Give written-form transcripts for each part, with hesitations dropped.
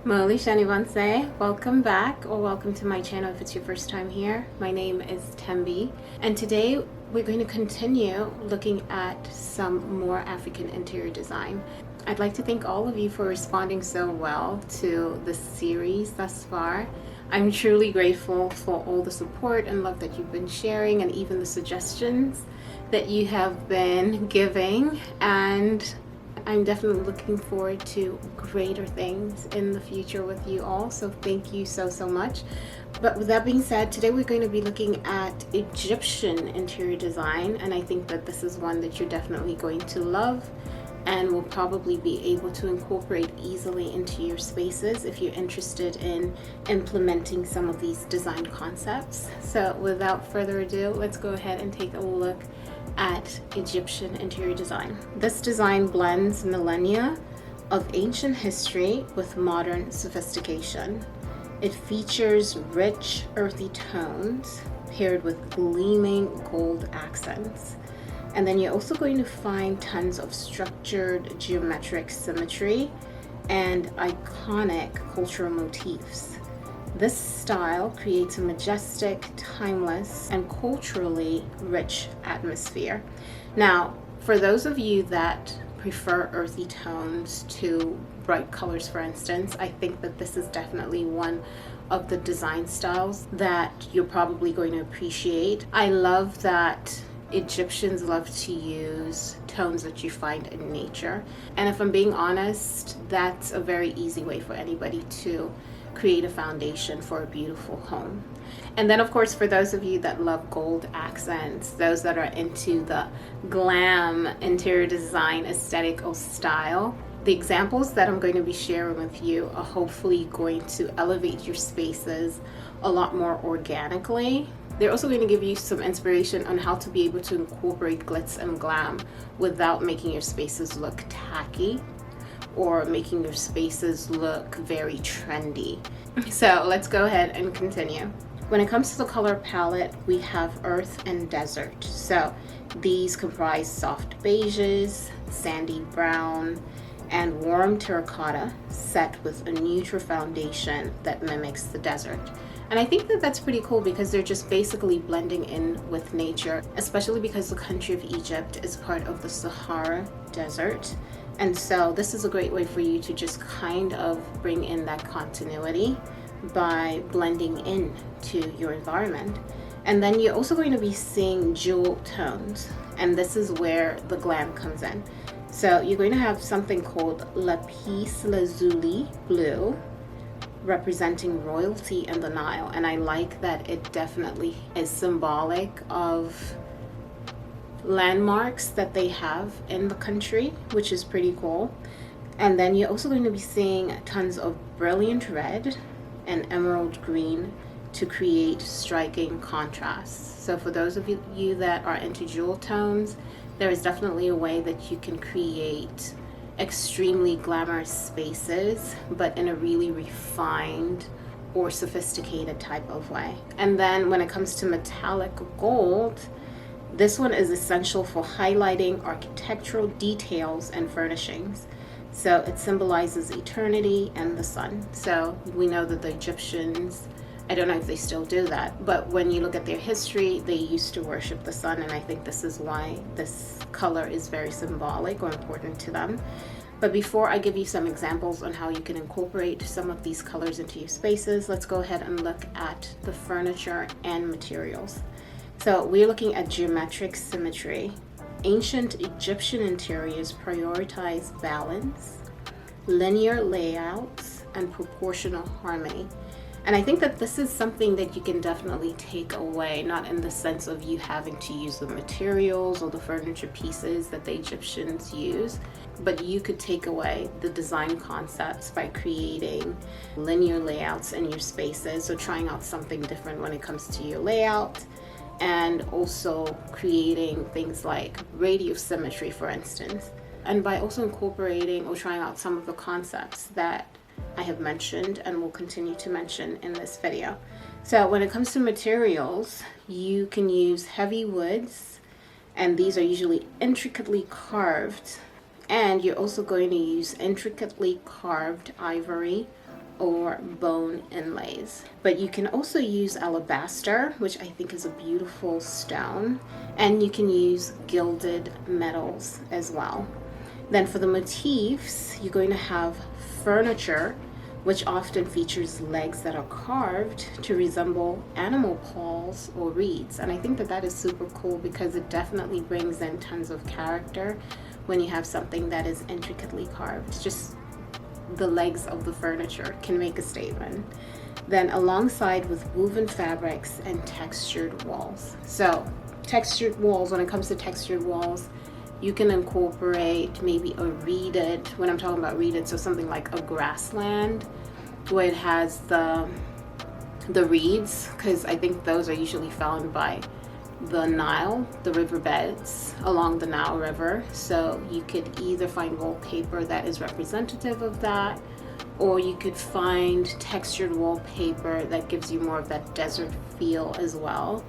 Mohli Shanivanse, welcome back or welcome to my channel if it's your first time here. My name is Tembi, and today we're going to continue looking at some more African interior design. I'd like to thank all of you for responding so well to the series thus far. I'm truly grateful for all the support and love that you've been sharing and even the suggestions that you have been giving, and I'm definitely looking forward to greater things in the future with you all. So thank you so much. But with that being said, today we're going to be looking at Egyptian interior design, and I think that this is one that you're definitely going to love and will probably be able to incorporate easily into your spaces if you're interested in implementing some of these design concepts. So without further ado, let's go ahead and take a look at Egyptian interior design. This design blends millennia of ancient history with modern sophistication. It features rich, earthy tones paired with gleaming gold accents. And then you're also going to find tons of structured geometric symmetry and iconic cultural motifs. This style creates a majestic, timeless, and culturally rich atmosphere. Now, for those of you that prefer earthy tones to bright colors, for instance, I think that this is definitely one of the design styles that you're probably going to appreciate. I love that Egyptians love to use tones that you find in nature. And if I'm being honest, that's a very easy way for anybody to create a foundation for a beautiful home. And then of course, for those of you that love gold accents, those that are into the glam interior design aesthetic or style, the examples that I'm going to be sharing with you are hopefully going to elevate your spaces a lot more organically. They're also going to give you some inspiration on how to be able to incorporate glitz and glam without making your spaces look tacky or making your spaces look very trendy. So let's go ahead and continue. When it comes to the color palette, we have earth and desert. So these comprise soft beiges, sandy brown, and warm terracotta set with a neutral foundation that mimics the desert. And I think that that's pretty cool because they're just basically blending in with nature, especially because the country of Egypt is part of the Sahara Desert. And so this is a great way for you to just kind of bring in that continuity by blending in to your environment. And then you're also going to be seeing jewel tones, and this is where the glam comes in. So you're going to have something called lapis lazuli blue, representing royalty in the Nile, and I like that it definitely is symbolic of landmarks that they have in the country, which is pretty cool. And then you're also going to be seeing tons of brilliant red and emerald green to create striking contrasts. So for those of you that are into jewel tones, there is definitely a way that you can create extremely glamorous spaces, but in a really refined or sophisticated type of way. And then when it comes to metallic gold, this one is essential for highlighting architectural details and furnishings. So it symbolizes eternity and the sun. So we know that the Egyptians, I don't know if they still do that, but when you look at their history, they used to worship the sun, and I think this is why this color is very symbolic or important to them. But before I give you some examples on how you can incorporate some of these colors into your spaces, let's go ahead and look at the furniture and materials. So we're looking at geometric symmetry. Ancient Egyptian interiors prioritize balance, linear layouts, and proportional harmony. And I think that this is something that you can definitely take away, not in the sense of you having to use the materials or the furniture pieces that the Egyptians use, but you could take away the design concepts by creating linear layouts in your spaces. So trying out something different when it comes to your layout, and also creating things like radial symmetry, for instance. And by also incorporating or trying out some of the concepts that I have mentioned and will continue to mention in this video. So when it comes to materials, you can use heavy woods, and these are usually intricately carved, and you're also going to use intricately carved ivory or bone inlays. But you can also use alabaster, which I think is a beautiful stone, and you can use gilded metals as well. Then for the motifs, you're going to have furniture, which often features legs that are carved to resemble animal paws or reeds. And I think that that is super cool because it definitely brings in tons of character when you have something that is intricately carved. Just the legs of the furniture can make a statement. Then alongside with woven fabrics and textured walls. So textured walls, when it comes to textured walls, you can incorporate maybe a reeded, when I'm talking about reeded, so something like a grassland where it has the reeds, because I think those are usually found by the Nile, the riverbeds along the Nile River. So you could either find wallpaper that is representative of that, or you could find textured wallpaper that gives you more of that desert feel as well.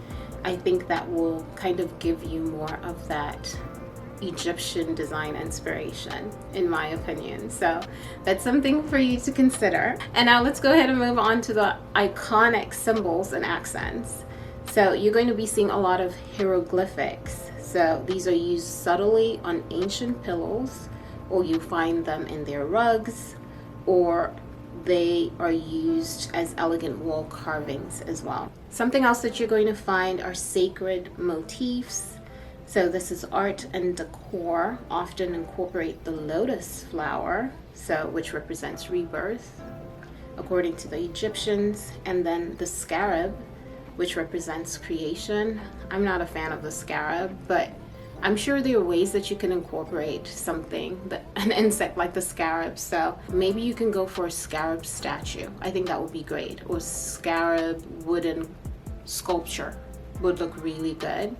I think that will kind of give you more of that Egyptian design inspiration, in my opinion. So that's something for you to consider. And now let's go ahead and move on to the iconic symbols and accents. So you're going to be seeing a lot of hieroglyphics. So these are used subtly on ancient pillows, or you find them in their rugs, or they are used as elegant wall carvings as well. Something else that you're going to find are sacred motifs. So this is art and decor, often incorporate the lotus flower, so which represents rebirth, according to the Egyptians, and then the scarab, which represents creation. I'm not a fan of the scarab, but I'm sure there are ways that you can incorporate something, an insect like the scarab. So maybe you can go for a scarab statue. I think that would be great. Or scarab wooden sculpture would look really good.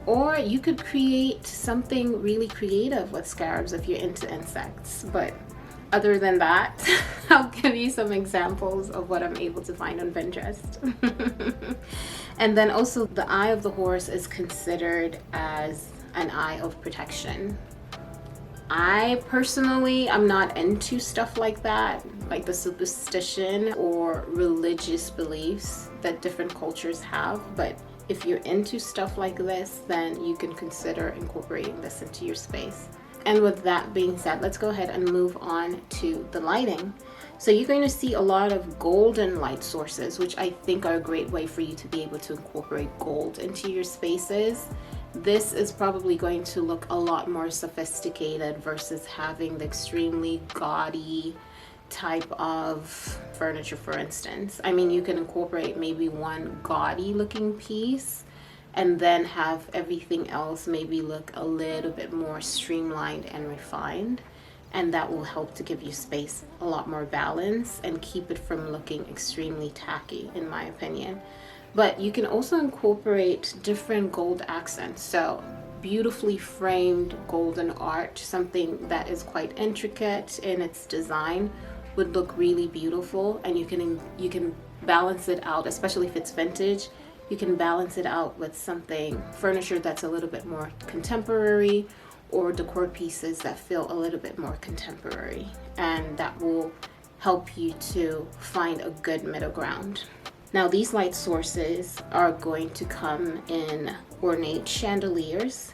Or you could create something really creative with scarabs if you're into insects. But other than that, I'll give you some examples of what I'm able to find on Pinterest. And then also the eye of the horse is considered as an eye of protection. I personally, I'm not into stuff like that, like the superstition or religious beliefs that different cultures have. But if you're into stuff like this, then you can consider incorporating this into your space. And with that being said, let's go ahead and move on to the lighting. So you're going to see a lot of golden light sources, which I think are a great way for you to be able to incorporate gold into your spaces. This is probably going to look a lot more sophisticated versus having the extremely gaudy type of furniture, for instance. I mean, you can incorporate maybe one gaudy looking piece and then have everything else maybe look a little bit more streamlined and refined, and that will help to give you space a lot more balance and keep it from looking extremely tacky, in my opinion. But you can also incorporate different gold accents. So beautifully framed golden art, something that is quite intricate in its design, would look really beautiful. And you can balance it out, especially if it's vintage. You can balance it out with something, furniture that's a little bit more contemporary, or decor pieces that feel a little bit more contemporary, and that will help you to find a good middle ground. Now these light sources are going to come in ornate chandeliers,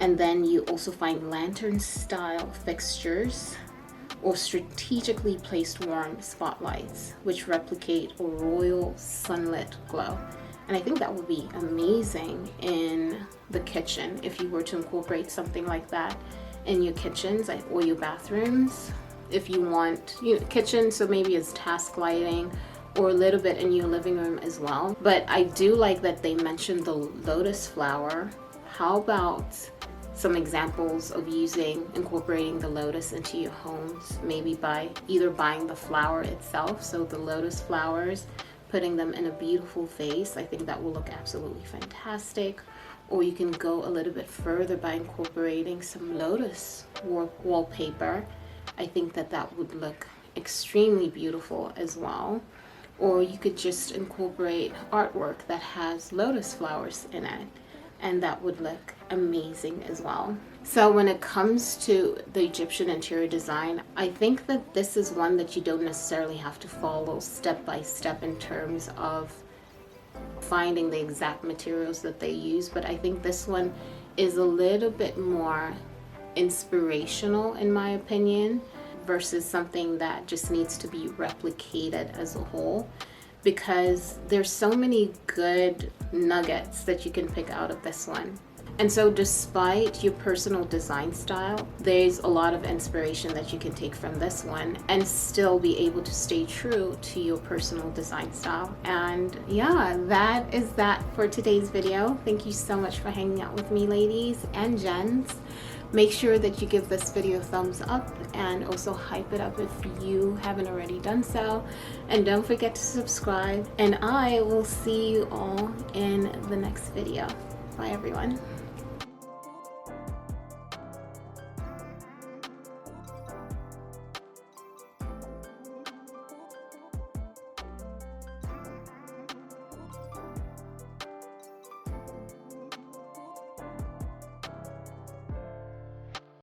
and then you also find lantern style fixtures or strategically placed warm spotlights which replicate a royal sunlit glow. And I think that would be amazing in the kitchen if you were to incorporate something like that in your kitchens or your bathrooms. If you want, kitchen, so maybe it's task lighting, or a little bit in your living room as well. But I do like that they mentioned the lotus flower. How about some examples of incorporating the lotus into your homes, maybe by either buying the flower itself, so the lotus flowers, putting them in a beautiful vase. I think that will look absolutely fantastic. Or you can go a little bit further by incorporating some lotus wallpaper. I think that would look extremely beautiful as well. Or you could just incorporate artwork that has lotus flowers in it, and that would look amazing as well. So when it comes to the Egyptian interior design, I think that this is one that you don't necessarily have to follow step by step in terms of finding the exact materials that they use, but I think this one is a little bit more inspirational in my opinion versus something that just needs to be replicated as a whole, because there's so many good nuggets that you can pick out of this one. And so despite your personal design style, there's a lot of inspiration that you can take from this one and still be able to stay true to your personal design style. And yeah, that is that for today's video. Thank you so much for hanging out with me, ladies and gents. Make sure that you give this video a thumbs up and also hype it up if you haven't already done so. And don't forget to subscribe. And I will see you all in the next video. Bye everyone.